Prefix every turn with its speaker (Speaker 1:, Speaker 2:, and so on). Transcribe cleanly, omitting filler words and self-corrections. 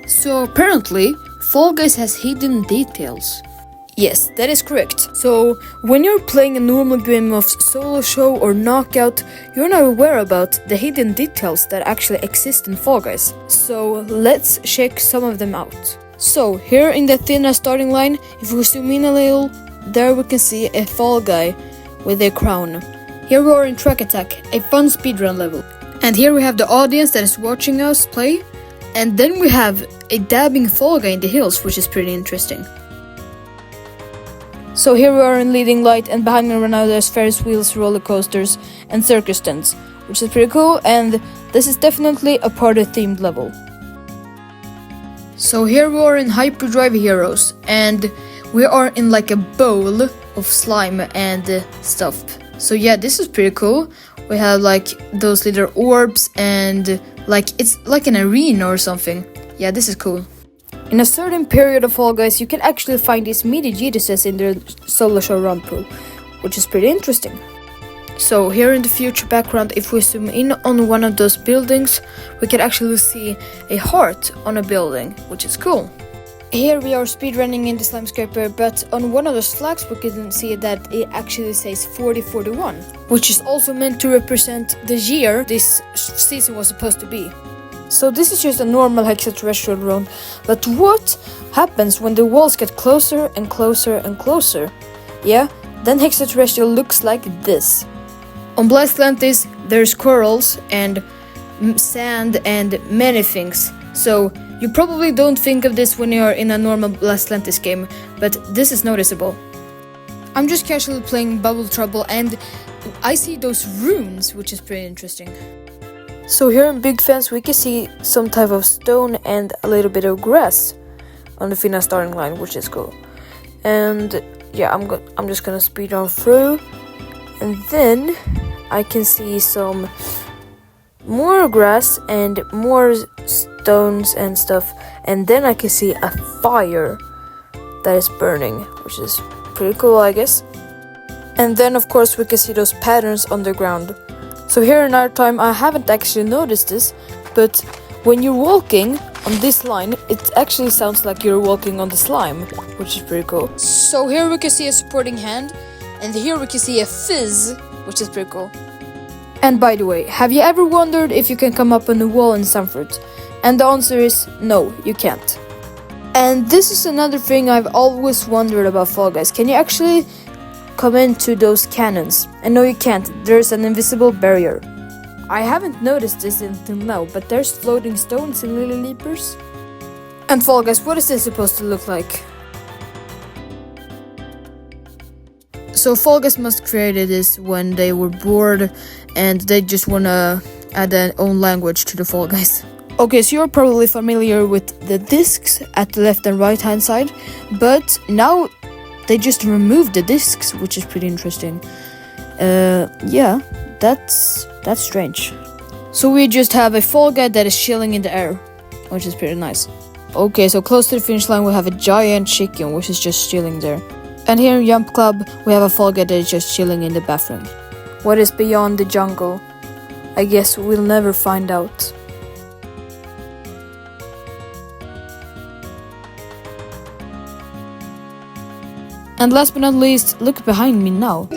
Speaker 1: So apparently, Fall Guys has hidden details. Yes, that is correct. So, when you're playing a normal game of solo show or knockout, you're not aware about the hidden details that actually exist in Fall Guys. So, let's check some of them out. So, here in the Athena starting line, if we zoom in a little, there we can see a Fall Guy with a crown. Here we are in Track Attack, a fun speedrun level. And here we have the audience that is watching us play. And then we have a dabbing Fall Guy in the hills, which is pretty interesting. So here we are in Leading Light, and behind me right now there's Ferris wheels, roller coasters, and circus tents, which is pretty cool, and this is definitely a party-themed level. So here we are in Hyperdrive Heroes, and we are in like a bowl of slime and stuff. So yeah, this is pretty cool. We have like those little orbs and like it's like an arena or something. Yeah, this is cool. In a certain period of Fall Guys, you can actually find these mini Gituses in the solo show run pool, which is pretty interesting. So here in the future background, if we zoom in on one of those buildings, we can actually see a heart on a building, which is cool. Here we are speedrunning in the Slime Scraper, but on one of those flags we can see that it actually says 4041, which is also meant to represent the year this season was supposed to be. So this is just a normal hexaterrestrial drone, but what happens when the walls get closer and closer and closer? Yeah, then hexaterrestrial looks like this. On Blastlantis, there's corals and sand and many things, so you probably don't think of this when you're in a normal Blastlantis game, but this is noticeable. I'm just casually playing Bubble Trouble and I see those runes, which is pretty interesting. So here in Big Fence we can see some type of stone and a little bit of grass on the Finna starting line, which is cool. And yeah, I'm just gonna speed on through, and then I can see some more grass and more stones and stuff, and then I can see a fire that is burning, which is pretty cool, I guess. And then of course we can see those patterns on the ground. So here in our time, I haven't actually noticed this, but when you're walking on this line, it actually sounds like you're walking on the slime, which is pretty cool. So here we can see a supporting hand, and here we can see a fizz, which is pretty cool. And by the way, have you ever wondered if you can come up on the wall in Sanford? And the answer is no, you can't. And this is another thing I've always wondered about Fall Guys. Can you actually come into those cannons? And no, you can't. There's an invisible barrier. I haven't noticed this until now, but there's floating stones in Lily Leapers. And Fall Guys, what is this supposed to look like? So Fall Guys must have created this when they were bored and they just wanna add their own language to the Fall Guys. Okay, so you're probably familiar with the discs at the left and right hand side, but now they just removed the discs, which is pretty interesting. Yeah, that's strange. So we just have a Fall Guy that is chilling in the air, which is pretty nice. Okay, so close to the finish line we have a giant chicken, which is just chilling there. And here in Jump Club, we have a Fall Guy that is just chilling in the bathroom. What is beyond the jungle? I guess we'll never find out. And last but not least, look behind me now.